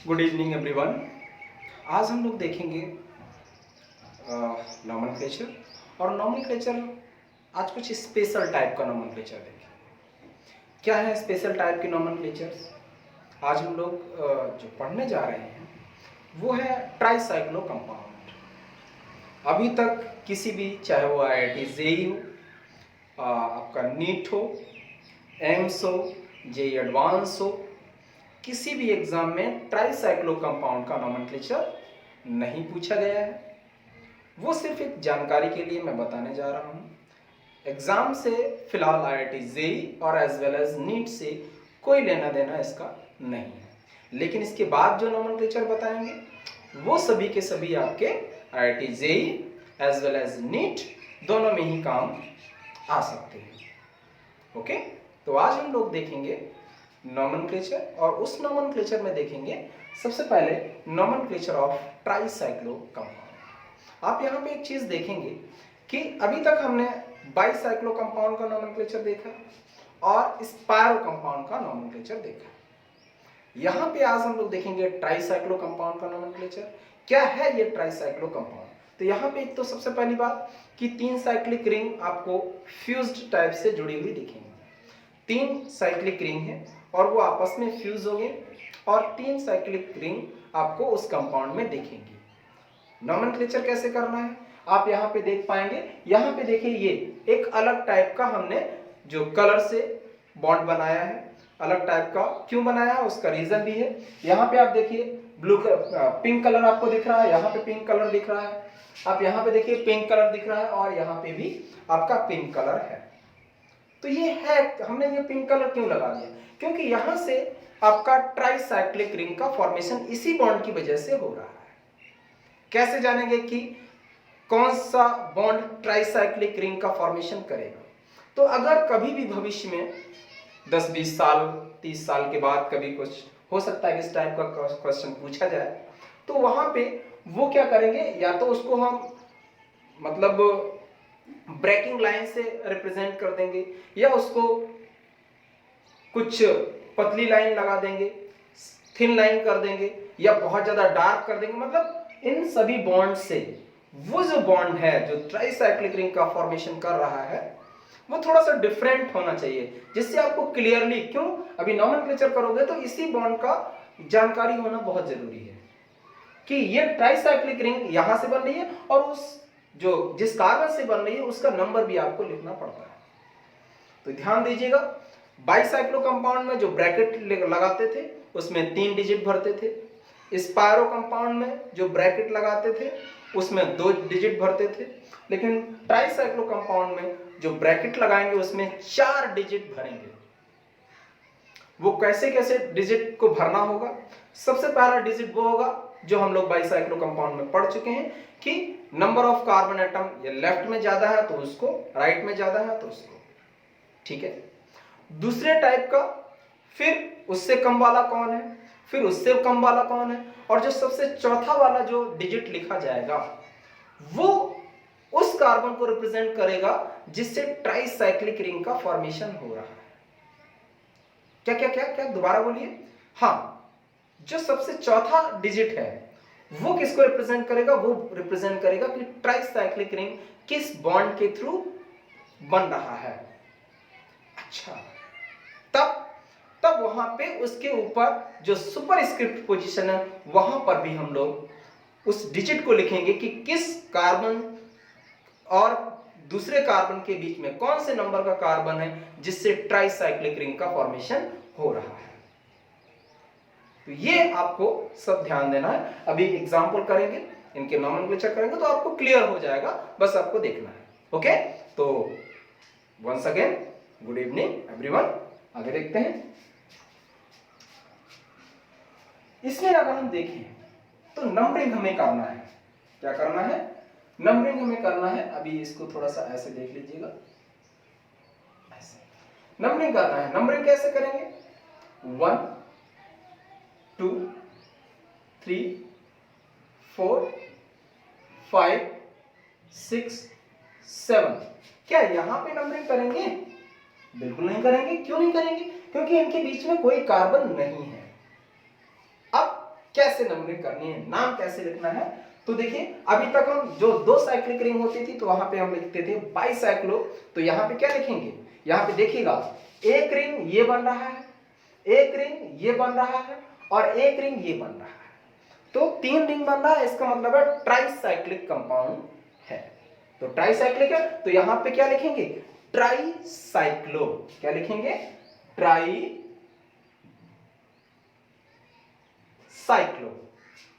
Good evening everyone. आज हम लोग देखेंगे नॉमेनक्लेचर। और नॉमेनक्लेचर आज कुछ स्पेशल टाइप का नॉमेनक्लेचर देखेंगे। क्या है स्पेशल टाइप की नॉमेनक्लेचर्स? आज हम लोग जो पढ़ने जा रहे हैं वो है ट्राईसाइक्लो कंपाउंड। अभी तक किसी भी, चाहे वो IIT जेई हो, आपका नीट हो, एम्स हो, जेई एडवांस हो, किसी भी एग्जाम में ट्राईसाइक्लो कंपाउंड का नॉमेनक्लेचर नहीं पूछा गया है। वो सिर्फ एक जानकारी के लिए मैं बताने जा रहा हूँ। एग्जाम से फिलहाल IIT जेई और एज वेल एज नीट से कोई लेना देना इसका नहीं है, लेकिन इसके बाद जो नॉमेनक्लेचर बताएंगे वो सभी के सभी आपके IIT JEE as well as NEET दोनों में ही काम आ सकते हैं। ओके, तो आज हम लोग देखेंगे नॉमेनक्लेचर, और उस नॉमेनक्लेचर में देखेंगे सबसे पहले नॉमेनक्लेचर ऑफ ट्राईसाइक्लो कंपाउंड। आप यहाँ पे एक चीज देखेंगे कि अभी तक हमने बाईसाइक्लो कंपाउंड का नॉमेनक्लेचर देखा और स्पायरो कंपाउंड का नॉमेनक्लेचर देखा। यहाँ पे आज हम लोग देखेंगे ट्राईसाइक्लो कंपाउंड का नॉमेनक्लेचर। क्या है ये ट्राईसाइक्लो कंपाउंड? तो यहाँ पे एक तो सबसे पहली बात कि 3 साइक्लिक रिंग आपको फ्यूज्ड टाइप से जुड़ी हुई दिखेंगी। 3 साइक्लिक रिंग है और वो आपस में फ्यूज हो गए, और 3 साइक्लिक रिंग आपको उस कंपाउंड में दिखेंगी। नॉमेनक्लेचर कैसे करना है आप यहाँ पे देख पाएंगे। यहाँ पे देखिए, ये एक अलग टाइप का हमने जो कलर से बॉन्ड बनाया है, अलग टाइप का क्यों बनाया है उसका रीजन भी है। यहाँ पे आप देखिए पिंक कलर आपको दिख रहा है, यहाँ पे पिंक कलर दिख रहा है, आप यहाँ पे देखिए पिंक कलर दिख रहा है, और यहाँ पे भी आपका पिंक कलर है। तो ये है, हमने ये पिंक कलर क्यों लगा दिया? क्योंकि यहां से आपका ट्राईसाइक्लिक रिंग का फॉर्मेशन इसी बॉन्ड की वजह से हो रहा है। कैसे जानेंगे कि कौन सा बॉन्ड ट्राईसाइक्लिक रिंग का फॉर्मेशन करेगा? तो अगर कभी भी भविष्य में 10-20 साल 30 साल के बाद कभी कुछ हो सकता है कि इस टाइप का क्वेश्चन पूछा जाए, तो वहां पे वो क्या करेंगे, या तो उसको हम मतलब ब्रेकिंग लाइन से रिप्रेजेंट कर देंगे, या उसको कुछ पतली लाइन लगा देंगे, थिन लाइन कर देंगे, या बहुत ज्यादा डार्क कर देंगे। मतलब इन सभी बॉन्ड से वो जो बॉन्ड है जो ट्राईसाइक्लिक रिंग का फॉर्मेशन कर रहा है वो थोड़ा सा डिफरेंट होना चाहिए, जिससे आपको क्लियरली, क्यों अभी नॉमेनक्लेचर करोगे तो इसी बॉन्ड का जानकारी होना बहुत जरूरी है कि ये ट्राईसाइक्लिक रिंग यहां से बन रही है और उस जो जिस कार्बन से बन रही है उसका नंबर भी आपको लिखना पड़ता है। तो ध्यान दीजिएगा, बाईसाइक्लो कंपाउंड में जो ब्रैकेट लगाते थे उसमें 3 डिजिट भरते थे। स्पायरो कंपाउंड में जो ब्रैकेट लगाते थे उसमें 2 डिजिट भरते थे। लेकिन ट्राईसाइक्लो कंपाउंड में जो ब्रैकेट लगाएंगे उसमें 4 डिजिट भरेंगे। वो कैसे कैसे डिजिट को भरना होगा? सबसे पहला डिजिट वो होगा जो हम लोग बाईसाइक्लो कंपाउंड में पढ़ चुके हैं कि नंबर ऑफ कार्बन एटम ये लेफ्ट में ज्यादा है तो उसको, राइट में ज्यादा है तो उसको, ठीक है। दूसरे टाइप का, फिर उससे कम वाला कौन है, फिर उससे कम वाला कौन है, और जो सबसे चौथा वाला जो डिजिट लिखा जाएगा वो उस कार्बन को रिप्रेजेंट करेगा जिससे ट्राईसाइक्लिक रिंग का फॉर्मेशन हो रहा है। क्या क्या क्या क्या दोबारा बोलिए। हाँ, जो सबसे चौथा डिजिट है वो किसको रिप्रेजेंट करेगा? वो रिप्रेजेंट करेगा कि ट्राईसाइक्लिक रिंग किस बॉन्ड के थ्रू बन रहा है। अच्छा, तब वहां पे उसके ऊपर जो सुपरस्क्रिप्ट पोजीशन है वहां पर भी हम लोग उस डिजिट को लिखेंगे कि किस कार्बन और दूसरे कार्बन के बीच में कौन से नंबर का कार्बन है जिससे ट्राईसाइक्लिक रिंग का फॉर्मेशन हो रहा है। तो ये आपको सब ध्यान देना है। अभी एग्जांपल करेंगे, इनके नॉमेनक्लेचर करेंगे तो आपको क्लियर हो जाएगा, बस आपको देखना है। ओके, तो once again good evening everyone. आगे देखते हैं। इसमें अगर हम देखें तो नंबरिंग हमें करना है। क्या करना है? नंबरिंग हमें करना है। अभी इसको थोड़ा सा ऐसे देख लीजिएगा, ऐसे नंबरिंग करना है। नंबरिंग कैसे करेंगे? 1 2 3 4 5 6 7। क्या यहां पे नंबरिंग करेंगे? बिल्कुल नहीं करेंगे। क्यों नहीं करेंगे? क्योंकि इनके बीच में कोई कार्बन नहीं है। अब कैसे नंबरिंग करनी है, नाम कैसे लिखना है। तो देखिए अभी तक हम जो 2 साइक्लिक रिंग होती थी तो वहां पे हम लिखते थे बाईसाइक्लो। तो यहाँ पे क्या लिखेंगे, यहाँ पे देखिएगा एक रिंग ये बन रहा है, एक रिंग ये बन रहा है और एक रिंग ये बन रहा है। तो 3 रिंग बन रहा है, इसका मतलब है ट्राइसाइक्लिक कंपाउंड है। तो ट्राइसाइक्लिक है तो यहां पे क्या लिखेंगे, ट्राइसाइक्लो। क्या लिखेंगे, ट्राइसाइक्लो।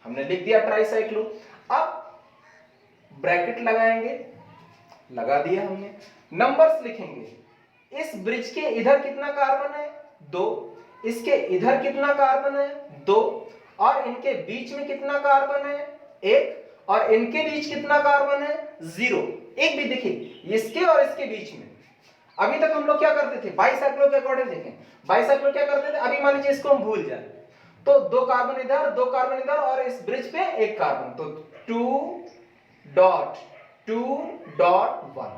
हमने लिख दिया ट्राइसाइक्लो। अब ब्रैकेट लगाएंगे, लगा दिया हमने। नंबर्स लिखेंगे, इस ब्रिज के इधर कितना कार्बन है 2, इसके इधर कितना कार्बन है 2, और इनके बीच में कितना कार्बन है 1, और इनके बीच कितना कार्बन है 0। एक भी देखिए इसके और इसके बीच में। अभी तक हम लोग क्या करते थे, बाईसाइक्लो के अकॉर्डिंग देखें, बाईसाइक्लो क्या करते थे, अभी मान लीजिए इसको हम भूल जाए तो 2 कार्बन इधर 2 कार्बन इधर और इस ब्रिज पे 1 कार्बन, तो 2.2.1।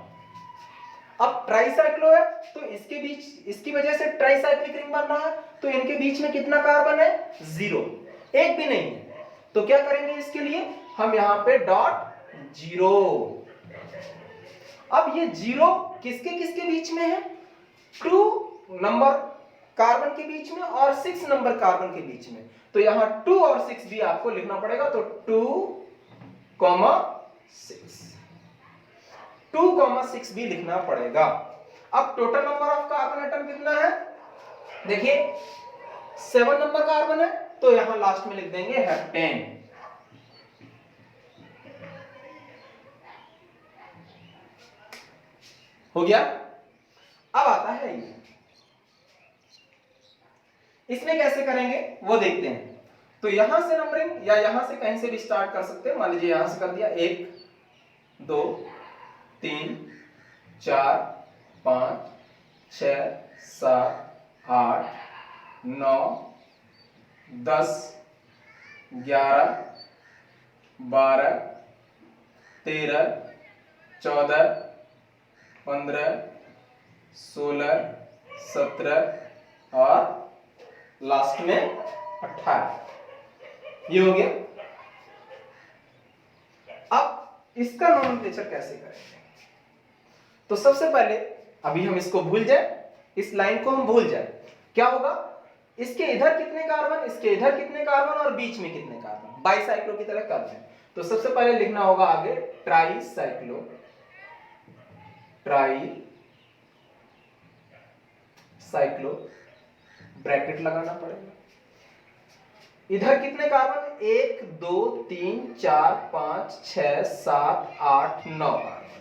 अब ट्राइसाइक्लो है तो इसके बीच, इसकी वजह से ट्राइसाइक्लिक रिंग बन रहा है, तो इनके बीच में कितना कार्बन है 0, एक भी नहीं है। तो क्या करेंगे इसके लिए, हम यहां पे .0। अब ये 0 किसके किसके बीच में है, 2 नंबर कार्बन के बीच में और 6 नंबर कार्बन के बीच में। तो यहां 2 और 6 भी आपको लिखना पड़ेगा, तो 2,6 भी लिखना पड़ेगा। अब total number of carbon atom कितना है, देखिए 7 नंबर कार्बन है, तो यहां लास्ट में लिख देंगे है 10। हो गया। अब आता है ये, इसमें कैसे करेंगे वो देखते हैं। तो यहां से नंबरिंग या यहां से कहीं से भी स्टार्ट कर सकते हैं। मान लीजिए यहां से कर दिया 1 2 3 4 5 6 7 8 9 10 11 12 13 14 15 16 17 और लास्ट में 18। ये हो गया। अब इसका नोमेनक्लेचर कैसे करेंगे, तो सबसे पहले अभी हम इसको भूल जाए, इस लाइन को हम भूल जाए, क्या होगा, इसके इधर कितने कार्बन, इसके इधर कितने कार्बन और बीच में कितने कार्बन, बाईसाइक्लो की तरह कर दें। तो सबसे पहले लिखना होगा आगे ट्राइसाइक्लो, ट्राइसाइक्लो, ब्रैकेट लगाना पड़ेगा। इधर कितने कार्बन, 1 2 3 4 5 6 7 8 9 कार्बन।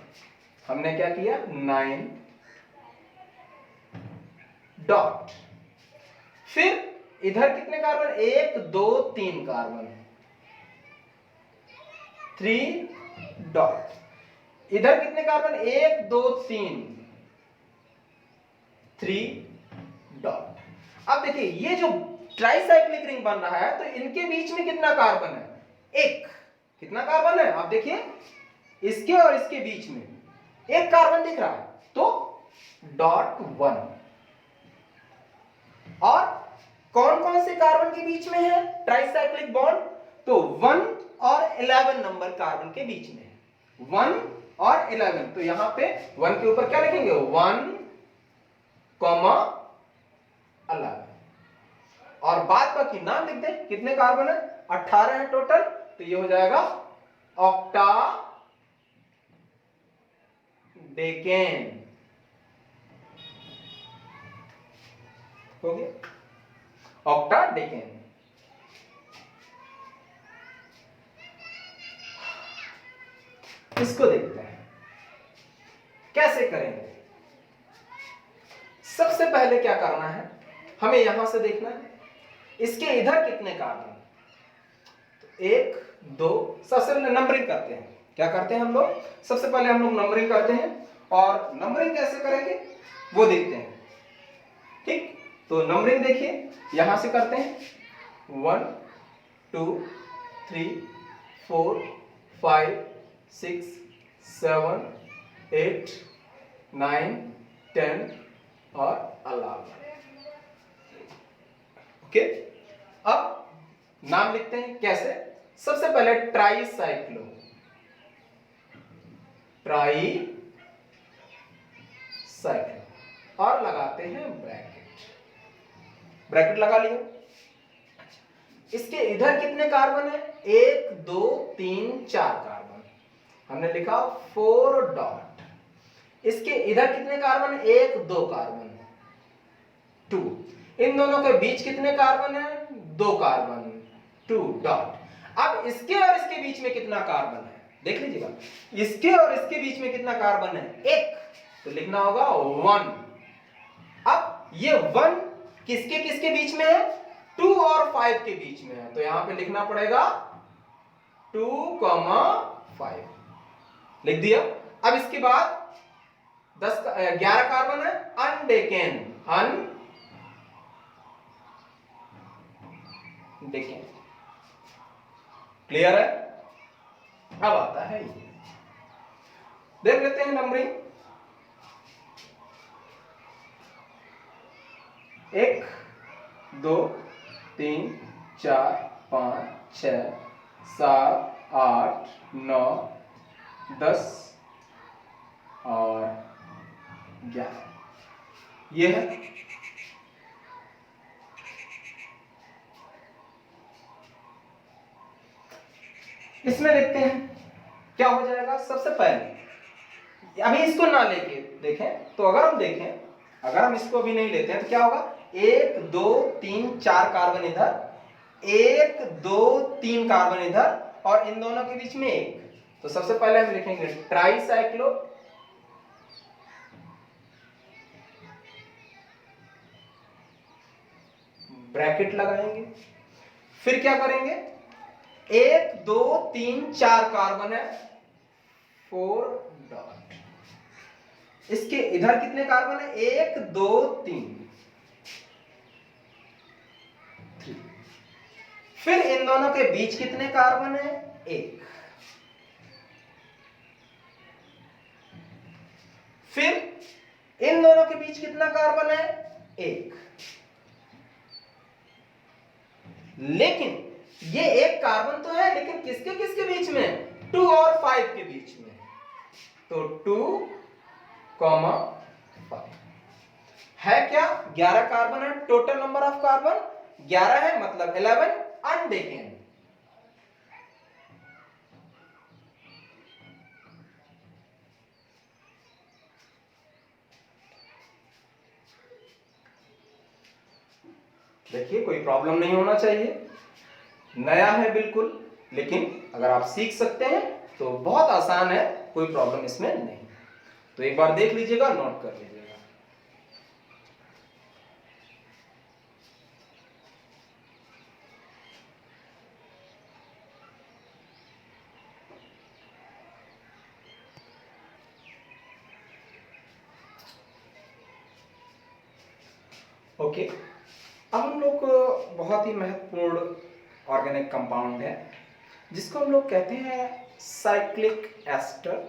हमने क्या किया 9 डॉट। फिर इधर कितने कार्बन, 1 2 3 कार्बन, 3 डॉट। इधर कितने कार्बन, 1 2 3, 3 डॉट। अब देखिए ये जो ट्राइसाइक्लिक रिंग बन रहा है तो इनके बीच में कितना कार्बन है, 1। कितना कार्बन है आप देखिए, इसके और इसके बीच में 1 कार्बन दिख रहा है, तो .1। और कौन कौन से कार्बन के बीच में है ट्राइसाइक्लिक बॉन्ड, तो 1 और 11 नंबर कार्बन के बीच में है, 1 और 11। तो यहां पे 1 के ऊपर क्या लिखेंगे, 1, 11, और बाद बाकी नाम लिख दें। कितने कार्बन है, 18 है टोटल, तो ये हो जाएगा ऑक्टा डेकेन। हो गया ऑक्टा डेकेन। इसको देखते हैं कैसे करेंगे। सबसे पहले क्या करना है, हमें यहां से देखना है इसके इधर कितने कार्बन, तो 1 2, सबसे पहले नंबरिंग करते हैं। क्या करते हैं हम लोग, सबसे पहले हम लोग नंबरिंग करते हैं, और नंबरिंग कैसे करेंगे वो देखते हैं। ठीक, तो नंबरिंग देखिए यहां से करते हैं 1 2 3 4 5 6 7 8 9 10 और 11। ओके, अब नाम लिखते हैं कैसे? सबसे पहले ट्राईसाइक्लो, ट्राईसाइक्लो और लगाते हैं ब्रैकेट, ब्रैकेट लगा लिया। इसके इधर कितने कार्बन है? 1 2 3 4 कार्बन, हमने लिखा 4 डॉट। इसके इधर कितने कार्बन है? 1 2 कार्बन, 2। इन दोनों के बीच कितने कार्बन है? 2 कार्बन, 2 डॉट। अब इसके और इसके बीच में कितना कार्बन है देख लीजिएगा, इसके और इसके बीच में कितना कार्बन है? 1, तो लिखना होगा 1। अब ये 1 किसके किसके बीच में है? 2 और 5 के बीच में है, तो यहां पे लिखना पड़ेगा 2, 5 लिख दिया। अब इसके बाद 11 कार्बन है अनडेकेन, अनडेकेन, क्लियर है? अब आता है ये, देख लेते हैं नंबरिंग। 1 2 3 4 5 6 7 8 9 10 और 11, ये है। इसमें देखते हैं क्या हो जाएगा। सबसे पहले अभी इसको ना लेके देखें तो अगर हम देखें, अगर हम इसको अभी नहीं लेते हैं तो क्या होगा? 1 2 3 4 कार्बन इधर, 1 2 3 कार्बन इधर और इन दोनों के बीच में 1। तो सबसे पहले हम लिखेंगे ट्राईसाइक्लो, ब्रैकेट लगाएंगे, फिर क्या करेंगे? 1 2 3 4 कार्बन है, 4 डॉट। इसके इधर कितने कार्बन है? 1 2 3, 3। फिर इन दोनों के बीच कितने कार्बन है? 1। फिर इन दोनों के बीच कितना कार्बन है? 1। लेकिन ये एक कार्बन तो है, लेकिन किसके किसके बीच में? 2 और 5 के बीच में, तो 2, 5 है क्या? 11 कार्बन है, टोटल नंबर ऑफ कार्बन 11 है, मतलब 11 अनडेकेन। देखिए कोई प्रॉब्लम नहीं होना चाहिए, नया है बिल्कुल, लेकिन अगर आप सीख सकते हैं तो बहुत आसान है, कोई प्रॉब्लम इसमें नहीं। तो एक बार देख लीजिएगा, नोट कर लीजिएगा। ओके, अब हम लोग बहुत ही महत्वपूर्ण ऑर्गेनिक कंपाउंड है जिसको हम लोग कहते हैं साइक्लिक एस्टर,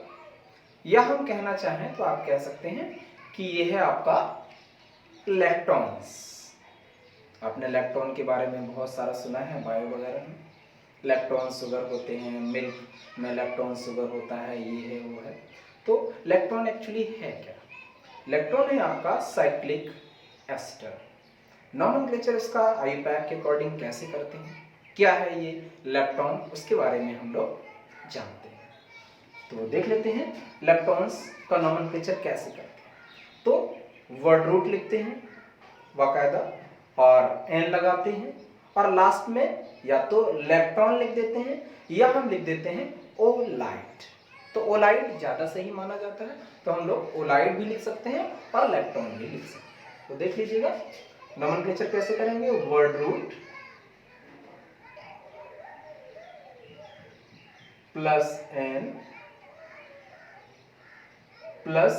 या हम कहना चाहें तो आप कह सकते हैं कि यह है आपका लैक्टोन्स। आपने लैक्टोन के बारे में बहुत सारा सुना है बायो वगैरह में, लैक्टोन शुगर होते हैं, मिल्क में लैक्टोन शुगर होता है, ये है वो है। तो लैक्टोन एक्चुअली है क्या? लैक्टोन है आपका साइक्लिक एस्टर। नॉमेनक्लेचर इसका आईयूपैक के अकॉर्डिंग कैसे करते हैं, क्या है ये लैक्टोन, उसके बारे में हम लोग जानते हैं। तो देख लेते हैं लैक्टोन्स का नॉमेनक्लेचर कैसे करते हैं। तो वर्ड रूट लिखते हैं बाकायदा और एन लगाते हैं, और लास्ट में या तो लैक्टोन लिख देते हैं या हम लिख देते हैं ओलाइट। तो ओलाइट ज़्यादा सही माना जाता है, तो हम लोग ओलाइट भी लिख सकते हैं और लैक्टोन भी लिख सकते हैं। तो देख लीजिएगा नॉमेनक्लेचर कैसे करेंगे। Word root plus ene plus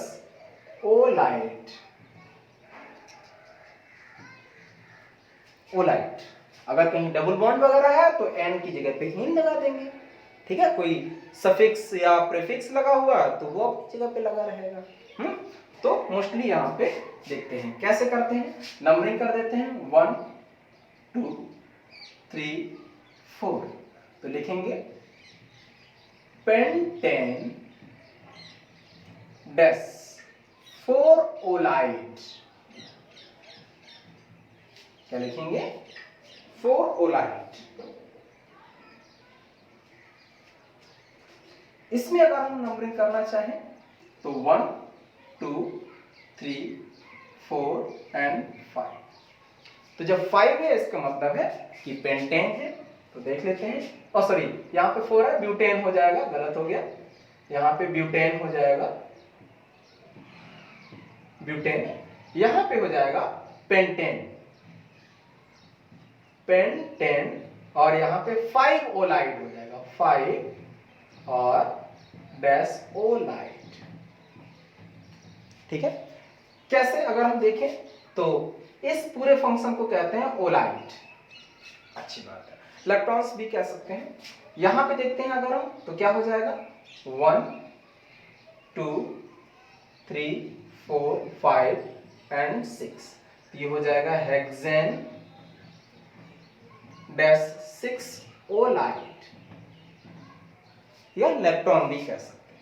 olite, olite. अगर कहीं डबल बॉन्ड वगैरह है तो एन की जगह पे इन लगा देंगे, ठीक है। कोई सफिक्स या प्रीफिक्स लगा हुआ तो वो अपनी जगह पे लगा रहेगा। तो मोस्टली यहाँ पे देखते हैं कैसे करते हैं, नंबरिंग कर देते हैं 1 2 3 4, तो लिखेंगे पेंटेन डैश 4 ओलाइट। क्या लिखेंगे? 4 ओलाइट। इसमें अगर हम नंबरिंग करना चाहें तो 1 2 3 4 एंड 5। तो जब 5 है इसका मतलब है कि पेंटेन है। तो देख लेते हैं, और सॉरी यहाँ पे 4 है, ब्यूटेन हो जाएगा, गलत हो गया, यहाँ पे ब्यूटेन हो जाएगा, ब्यूटेन, यहाँ पे हो जाएगा पेंटेन, पेंटेन, और यहाँ पे 5 ओलाइट हो जाएगा, 5 और डैश ओलाइट। ठीक है? कैसे? अगर हम देखें तो इस पूरे फंक्शन को कहते हैं ओलाइट। अच्छी बात है। इलेक्ट्रॉन्स भी कह सकते हैं। यहां पे देखते हैं अगर हम, तो क्या हो जाएगा? 1 2 3 4 5 एंड 6। ये हो जाएगा हेक्सेन डैश 6 ओलाइट, या इलेक्ट्रॉन भी कह सकते हैं।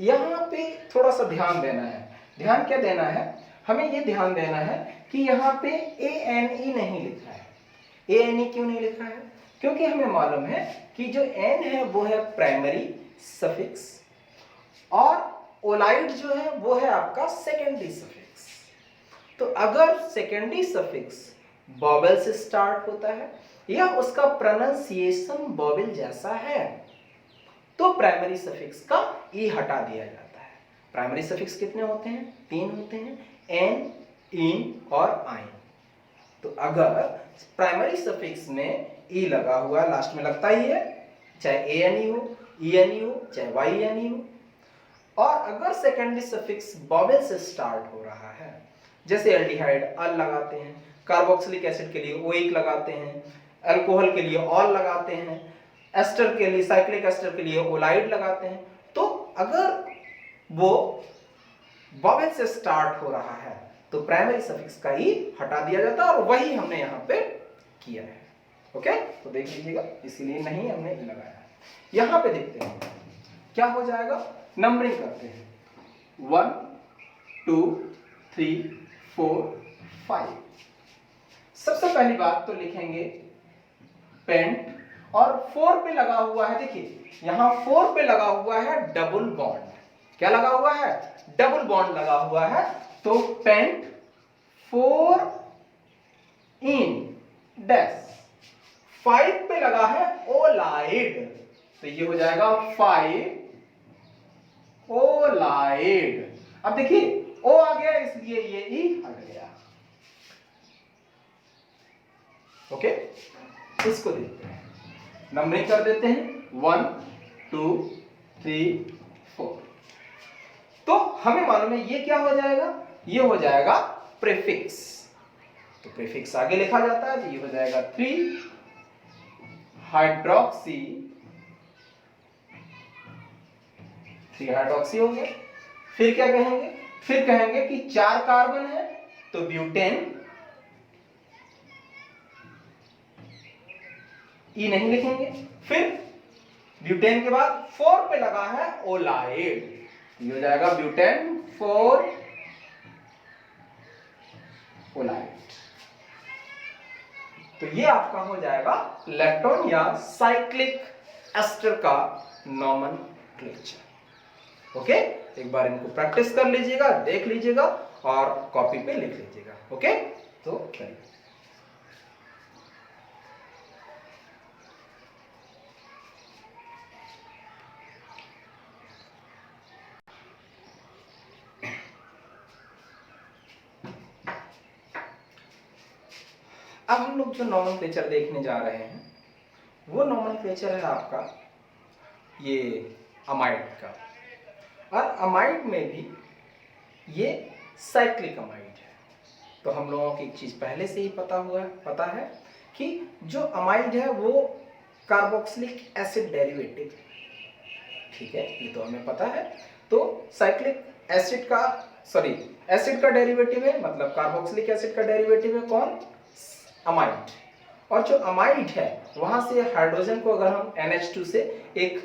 यहां पे थोड़ा सा ध्यान देना है। ध्यान क्या देना है? हमें ये ध्यान देना है कि यहाँ पे ANE नहीं लिखा है। ANE क्यों नहीं लिखा है? क्योंकि हमें मालूम है कि जो N है वो है प्राइमरी सफिक्स, और ओलाइट जो है वो है आपका सेकेंडरी सफिक्स। तो अगर सेकेंडरी सफिक्स वॉवेल से स्टार्ट होता है या उसका प्रोनाउंसिएशन वॉवेल जैसा है, तो प्राइमरी सफिक्स का ई हटा दिया जाता है। प्राइमरी सफिक्स कितने होते हैं? 3 होते हैं, एन, इन और आइन। तो अगर प्राइमरी सफिक्स में ई लगा हुआ है, लास्ट में लगता ही है, चाहे एएनई हो, ईएनई हो, चाहे वाईएनई हो। और अगर सेकेंडरी सफिक्स वॉवेल से स्टार्ट हो रहा है, जैसे एल्डिहाइड अल लगाते हैं, कार्बोक्सिलिक एसिड के लिए ओइक लगाते हैं, अल्कोहल के लिए ऑल लगाते हैं, एस्टर के लिए, साइक्लिक एस्टर के लिए ओलाइड लगाते हैं। तो अगर वो वॉवेल से स्टार्ट हो रहा है तो प्राइमरी सफिक्स का ई हटा दिया जाता है, और वही हमने यहाँ पे किया है। ओके, तो देख लीजिएगा, इसीलिए नहीं हमने ई लगाया है। यहाँ पे देखते हैं क्या हो जाएगा। नंबरिंग करते हैं, 1 2 3 4 5। सबसे पहली बात तो लिखेंगे पेंट, और 4 पे लगा हुआ है, देखिए यहां 4 पे लगा हुआ है डबल बॉन्ड। क्या लगा हुआ है? डबल बॉन्ड लगा हुआ है। तो पेंट 4 इन डैश 5 पे लगा है ओलाइड, तो ये हो जाएगा 5 ओलाइड। अब देखिए ओ आ गया, इसलिए ये ई हट गया। ओके, इसको देखते हैं, नंबरिंग कर देते हैं, 1 2 3 4। तो हमें मालूम है ये क्या हो जाएगा? ये हो जाएगा प्रीफिक्स। तो प्रीफिक्स आगे लिखा जाता है, तो ये हो जाएगा 3 हाइड्रोक्सी, 3 हाइड्रोक्सी हो गया। फिर क्या कहेंगे? फिर कहेंगे कि 4 कार्बन है तो ब्यूटेन, ई नहीं लिखेंगे। फिर ब्यूटेन के बाद 4 पे लगा है ओलाइड, ये हो जाएगा ब्यूटेन 4 ओलाइड। तो ये आपका हो जाएगा इलेक्ट्रॉन या साइक्लिक एस्टर का नोमेनक्लेचर। ओके, एक बार इनको प्रैक्टिस कर लीजिएगा, देख लीजिएगा और कॉपी पे लिख लीजिएगा। ओके, तो चलिए अब हम लोग जो नोमेनक्लेचर देखने जा रहे हैं वो नोमेनक्लेचर है आपका ये अमाइड का। और अमाइड में भी ये साइक्लिक अमाइड है। तो हम लोगों की एक चीज पहले से ही पता है कि जो अमाइड है वो कार्बोक्सिलिक एसिड डेरिवेटिव, ठीक है, ये तो हमें पता है। तो साइक्लिक एसिड का एसिड का डेरिवेटिव है, मतलब कार्बोक्सिलिक एसिड का डेरिवेटिव है कौन? अमाइड। और जो अमाइड है वहां से हाइड्रोजन को अगर हम NH2 से एक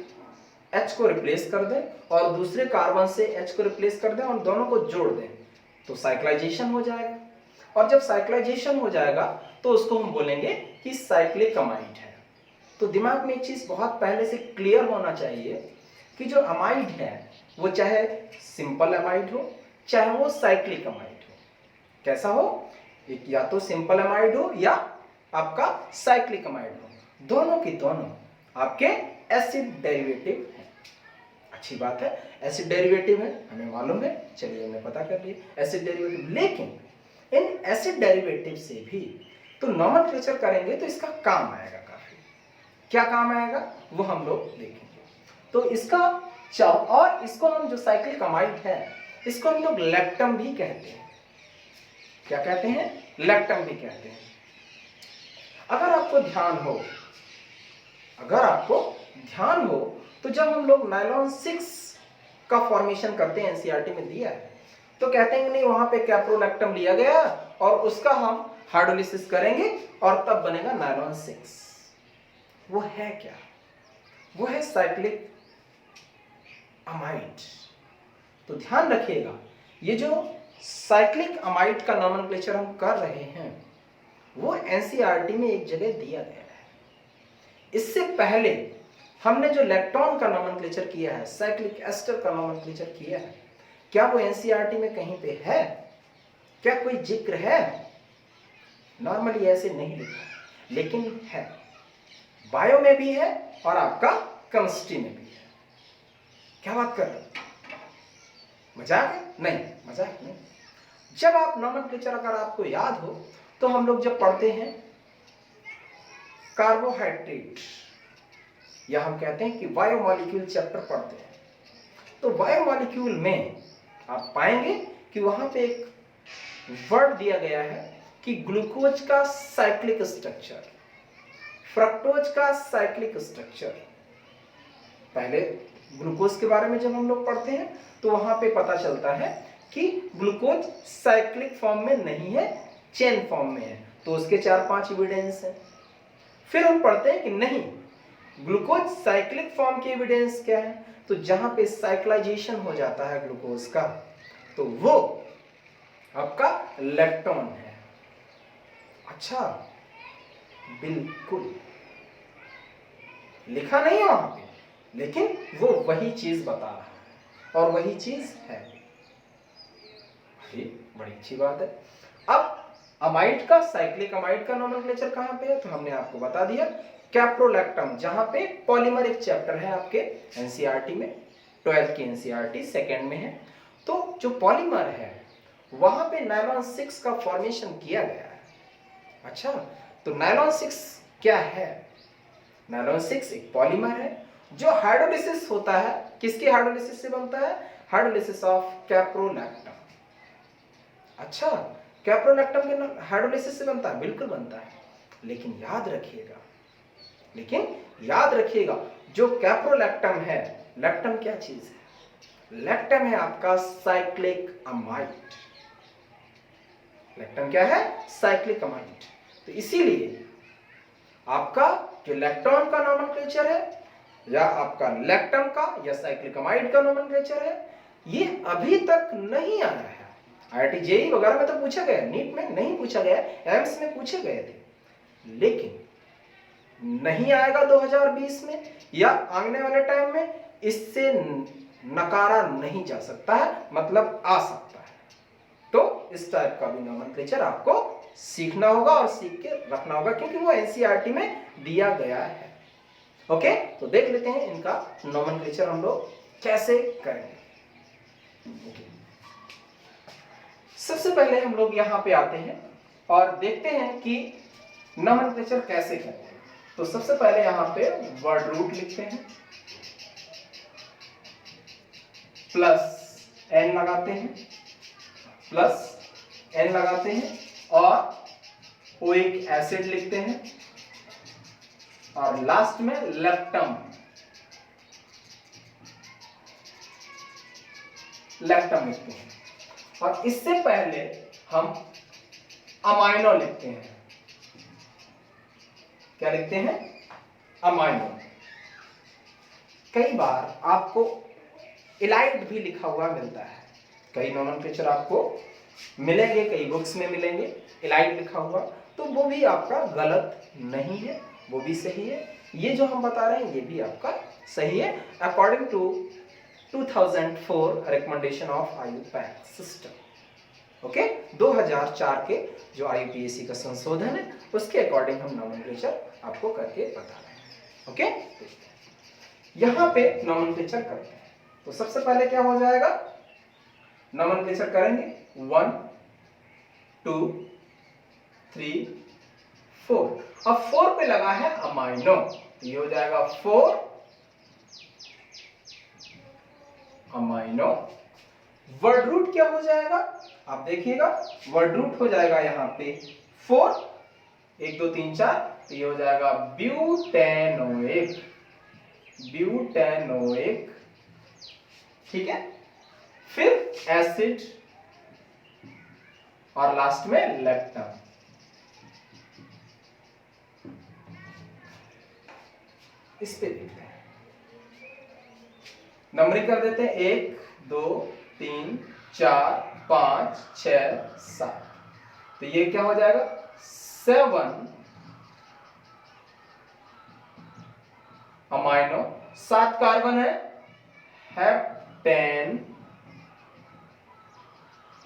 H को रिप्लेस कर दें और दूसरे कार्बन से H को रिप्लेस कर दें और दोनों को जोड़ दें तो साइक्लाइजेशन हो जाएगा। और जब साइक्लाइजेशन हो जाएगा तो उसको हम बोलेंगे कि साइक्लिक अमाइड है। तो दिमाग में एक चीज बहुत पहले से क्लियर होना चाहिए कि जो अमाइड है वो चाहे सिंपल अमाइड हो चाहे वो साइक्लिक अमाइड हो। कैसा हो, एक या तो सिंपल अमाइड हो या आपका साइक्लिक अमाइड हो, दोनों की दोनों आपके एसिड डेरिवेटिव हैं। अच्छी बात है, एसिड डेरिवेटिव है हमें मालूम है, चलिए हमने पता कर लिया एसिड डेरिवेटिव। लेकिन इन एसिड डेरिवेटिव से भी तो नॉमेनक्लेचर करेंगे तो इसका काम आएगा काफी। क्या काम आएगा वो हम लोग देखेंगे। तो इसका और इसको हम जो साइक्लिक अमाइड है इसको हम लोग लैक्टम भी कहते हैं। क्या कहते हैं? लैक्टम भी कहते हैं। अगर आपको ध्यान हो तो जब हम लोग नायलॉन 6 का फॉर्मेशन करते हैं, एनसीईआरटी में दिया है, तो कहते हैं कि नहीं वहां पे कैप्रोलैक्टम लिया गया और उसका हम हाइड्रोलिसिस करेंगे और तब बनेगा नायलॉन 6। वो है क्या? वो है साइक्लिक अमाइड। तो ध्यान रखिएगा, ये जो साइक्लिक अमाइड का नॉमेनक्लेचर हम कर रहे हैं वो एनसीईआरटी में एक जगह दिया गया है। इससे पहले हमने जो लैक्टोन का नॉमेनक्लेचर किया है, साइक्लिक एस्टर का नॉमेनक्लेचर किया है, क्या वो एनसीईआरटी में कहीं पे है? क्या कोई जिक्र है? नॉर्मली ऐसे नहीं लिखा, लेकिन है। बायो में भी है और आपका केमिस्ट्री में भी है। क्या बात कर रहे हो? मजाक है? नहीं, मजाक नहीं। जब आप नॉमेनक्लेचर अगर आपको याद हो तो हम लोग जब पढ़ते हैं कार्बोहाइड्रेट या हम कहते हैं कि बायोमॉलिक्यूल चैप्टर पढ़ते हैं, तो बायोमॉलिक्यूल में आप पाएंगे कि वहां पे एक वर्ड दिया गया है कि ग्लूकोज का साइक्लिक स्ट्रक्चर, फ्रक्टोज का साइक्लिक स्ट्रक्चर। पहले ग्लूकोज के बारे में जब हम लोग पढ़ते हैं तो वहां पे पता चलता है कि ग्लूकोज साइक्लिक फॉर्म में नहीं है, चेन फॉर्म में है, तो उसके 4-5 एविडेंस हैं। फिर हम पढ़ते हैं कि नहीं, ग्लूकोज साइक्लिक फॉर्म के एविडेंस क्या है? तो जहां पे साइक्लाइजेशन हो जाता है ग्लूकोज का तो वो आपका लैक्टोन है। अच्छा, बिल्कुल लिखा नहीं है वहां पे, लेकिन वो वही चीज बता रहा है और वही चीज है। बड़ी अच्छी बात है। अब अमाइड का, साइक्लिक अमाइड का नॉमेनक्लेचर कहां पे है? तो हमने आपको बता दिया, कैप्रोलैक्टम, जहां पे पॉलीमर एक चैप्टर है आपके एनसीईआरटी में, 12th की एनसीईआरटी सेकेंड में है। तो जो पॉलीमर है वहां पे नायलॉन 6 का फॉर्मेशन किया गया है। अच्छा, तो नायलॉन 6 क्या है? नायलॉन 6 एक पॉलीमर है जो हाइड्रोलिसिस होता है। किसके हाइड्रोलिसिस से बनता है? Hydrolysis of caprolactam. अच्छा, कैप्रोलैक्टम के हाइड्रोलिसिस से बनता है? बिल्कुल बनता है। लेकिन याद रखिएगा जो कैप्रोलैक्टम है, लैक्टम क्या चीज है? लैक्टम है आपका साइक्लिक अमाइड। लैक्टम क्या है? Cyclic amide. तो इसीलिए आपका जो लैक्टोन का नॉमेनक्लेचर है या आपका लैक्टम का या साइक्लिक अमाइड का नॉमेनक्लेचर है, ये अभी तक नहीं आया है। आईआईटी जेईई वगैरह में तो पूछा गया, नीट में नहीं पूछा गया, एम्स में पूछे गए थे, लेकिन नहीं आएगा 2020 में या आने वाले टाइम में, इससे नकारा नहीं जा सकता है, मतलब आ सकता है। तो इस टाइप का भी नॉमेनक्लेचर आपको सीखना होगा और सीख के रखना होगा, क्योंकि वो एनसीईआरटी में दिया गया है। ओके, तो देख लेते हैं इनका नॉमेनक्लेचर हम लोग कैसे करेंगे। सबसे पहले हम लोग यहां पे आते हैं और देखते हैं कि नॉमेनक्लेचर कैसे करते हैं। तो सबसे पहले यहां पे वर्ड रूट लिखते हैं, प्लस एन लगाते हैं, और वो एक एसिड लिखते हैं और लास्ट में लैक्टम लिखते हैं। और इससे पहले हम अमाइनो लिखते हैं, क्या लिखते हैं? अमाइनो। कई बार आपको इलाइड भी लिखा हुआ मिलता है, कई नोमेनक्लेचर आपको मिलेंगे, कई बुक्स में मिलेंगे इलाइड लिखा हुआ, तो वो भी आपका गलत नहीं है, वो भी सही है। ये जो हम बता रहे हैं ये भी आपका सही है according to 2004 recommendation of IUPAC system. Okay, 2004 के जो IUPAC का संशोधन है उसके अकॉर्डिंग हम नोमेनक्लेचर आपको करके बता रहे हैं। ओके, यहां पे नोमेनक्लेचर करते हैं तो सबसे पहले क्या हो जाएगा, नोमेनक्लेचर करेंगे 1 2 3 4। अब 4 पे लगा है अमाइनो, ये हो जाएगा 4 अमाइनो। वर्ड रूट क्या हो जाएगा, आप देखिएगा, वर्ड रूट हो जाएगा यहाँ पे 4, 1 2 3 4, तो ये हो जाएगा ब्यूटेनोइक, ब्यूटेनोइक। ठीक है, फिर एसिड और लास्ट में लैक्टम। इस पे देखते हैं, नंबरिंग कर देते हैं 1 2 3 4 5 6 7, तो ये क्या हो जाएगा 7 अमाइनो, 7 कार्बन है, हेप्टेन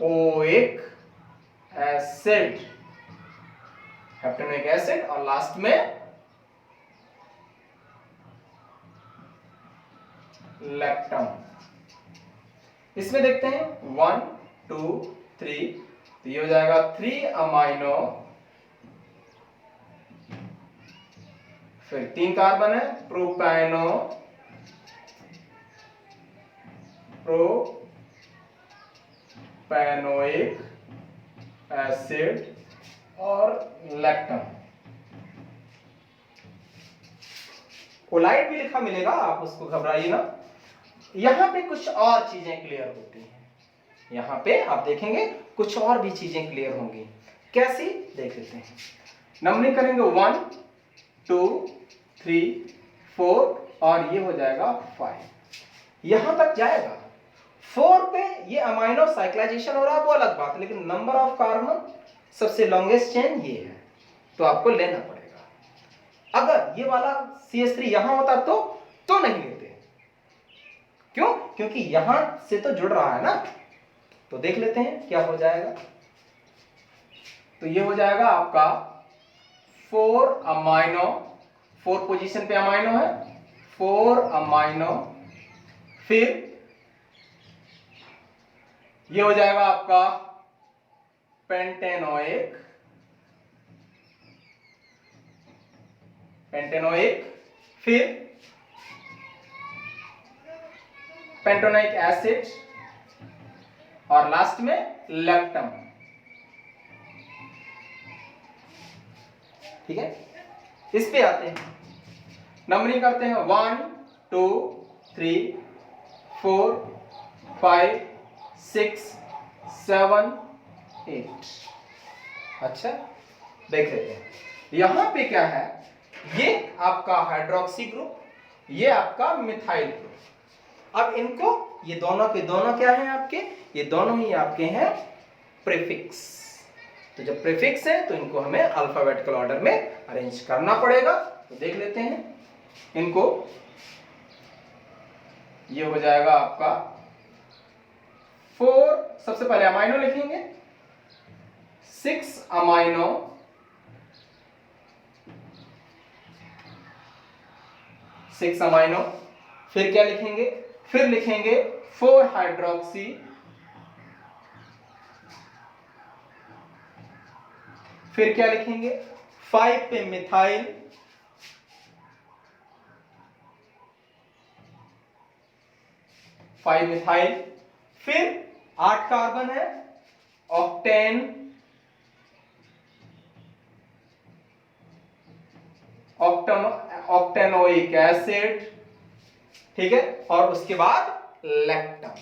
ओइक एसिड, हेप्टेनोइक एसिड, और लास्ट में लैक्टम। इसमें देखते हैं 1 2 3, तो ये हो जाएगा 3 अमाइनो, फिर 3 कार्बन है, प्रोपैनो प्रोपैनोइक एसिड और लैक्टम। कोलाइड भी लिखा मिलेगा, आप उसको घबराइए ना। यहां पे कुछ और चीजें क्लियर होती हैं, यहां पे आप देखेंगे कुछ और भी चीजें क्लियर होंगी, कैसी देख लेते हैं। नंबरिंग करेंगे 1 2 3 4 और ये हो जाएगा 5, यहां तक जाएगा। 4 पे ये अमाइनो साइक्लाइजेशन हो रहा है वो अलग बात है, लेकिन नंबर ऑफ कार्बन सबसे लॉन्गेस्ट चेन ये है, तो आपको लेना पड़ेगा। अगर ये वाला CH3 यहां होता तो नहीं लेते, क्यों? क्योंकि यहां से तो जुड़ रहा है ना, तो देख लेते हैं क्या हो जाएगा। तो ये हो जाएगा आपका 4 अमाइनो, 4 पोजीशन पे अमाइनो है, 4 अमाइनो, फिर ये हो जाएगा आपका पेंटेनोइक, पेंटेनोइक, फिर पेंटोनिक एसिड और लास्ट में लैक्टम। ठीक है, इस पे आते हैं, नंबरिंग करते हैं 1 2 3 4 5 6 7 8। अच्छा, देख लेते हैं यहां पे क्या है, ये आपका हाइड्रोक्सी ग्रुप, ये आपका मिथाइल ग्रुप। अब इनको, ये दोनों के दोनों क्या हैं आपके, ये दोनों ही आपके हैं प्रीफिक्स। तो जब प्रीफिक्स है तो इनको हमें अल्फाबेटिकल ऑर्डर में अरेंज करना पड़ेगा। तो देख लेते हैं इनको, ये हो जाएगा आपका 4, सबसे पहले अमाइनो लिखेंगे, 6 अमाइनो, फिर क्या लिखेंगे, फिर लिखेंगे 4 हाइड्रोक्सी, फिर क्या लिखेंगे 5 पे मिथाइल, फिर 8 कार्बन है, ऑक्टेन, ऑक्टेनोइक एसिड, ठीक है, और उसके बाद लैक्टम।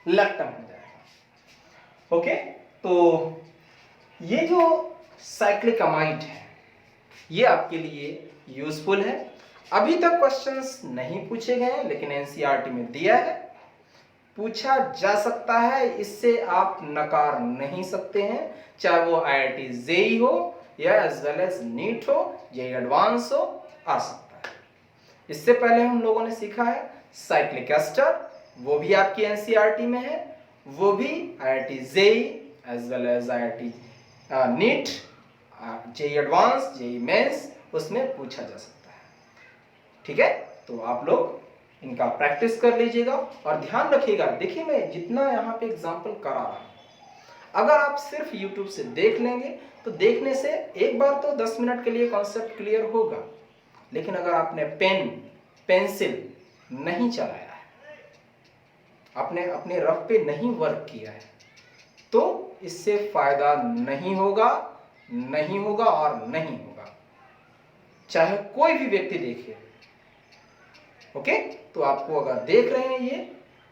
लेक्टम हो जाएगा। ओके, तो ये जो साइक्लिक अमाइड है ये आपके लिए यूजफुल है। अभी तक क्वेश्चंस नहीं पूछे गए हैं, लेकिन एनसीईआरटी में दिया है, पूछा जा सकता है, इससे आप नकार नहीं सकते हैं, चाहे वो IIT जेई हो या एज वेल एज नीट हो, जेईई एडवांस हो, आ सकता है। इससे पहले हम लोगों ने सीखा है साइक्लिक एस्टर, वो भी आपकी एनसीईआरटी में है, वो भी IIT JEE as well as IIT NEET, JEE advance, JEE mains, उसमें पूछा जा सकता है। ठीक है, तो आप लोग इनका प्रैक्टिस कर लीजिएगा और ध्यान रखिएगा। देखिए मैं जितना यहाँ पे एग्जाम्पल करा रहा हूँ, अगर आप सिर्फ YouTube से देख लेंगे तो देखने से एक बार तो 10 मिनट के लिए कॉन्सेप्ट क्लियर होगा, लेकिन अगर आपने पेन पेंसिल नहीं चलाया है, आपने अपने रफ पे नहीं वर्क किया है, तो इससे फायदा नहीं होगा, नहीं होगा और नहीं होगा, चाहे कोई भी व्यक्ति देखे। ओके, तो आपको अगर देख रहे हैं ये,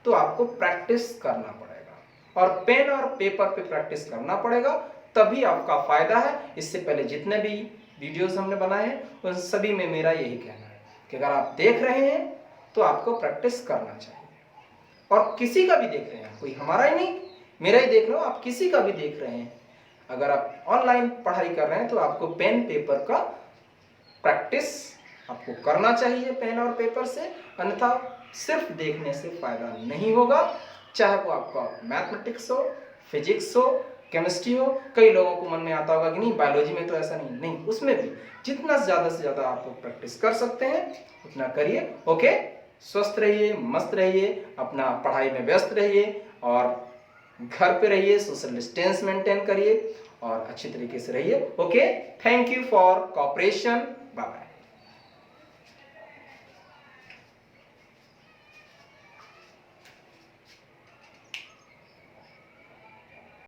तो आपको प्रैक्टिस करना पड़ेगा और पेन और पेपर पे प्रैक्टिस करना पड़ेगा, तभी आपका फायदा है। इससे पहले जितने भी वीडियोस हमने बनाए हैं उन सभी में मेरा यही कहना है कि अगर आप देख रहे हैं तो आपको प्रैक्टिस करना चाहिए। और किसी का भी देख रहे हैं, कोई हमारा ही नहीं, मेरा ही देख रहे हो, आप किसी का भी देख रहे हैं, अगर आप ऑनलाइन पढ़ाई कर रहे हैं तो आपको पेन पेपर का प्रैक्टिस आपको करना चाहिए पेन और पेपर से, अन्यथा सिर्फ देखने से फायदा नहीं होगा। चाहे वो आपका मैथमेटिक्स हो, फिजिक्स हो, केमिस्ट्री हो। कई लोगों को मन में आता होगा कि नहीं बायोलॉजी में तो ऐसा नहीं, नहीं, उसमें भी जितना ज़्यादा से ज़्यादा आप प्रैक्टिस कर सकते हैं उतना करिए। ओके, स्वस्थ रहिए, मस्त रहिए, अपना पढ़ाई में व्यस्त रहिए और घर पे रहिए, सोशल डिस्टेंस मेंटेन करिए और अच्छी तरीके से रहिए। Okay, thank you for cooperation, bye bye.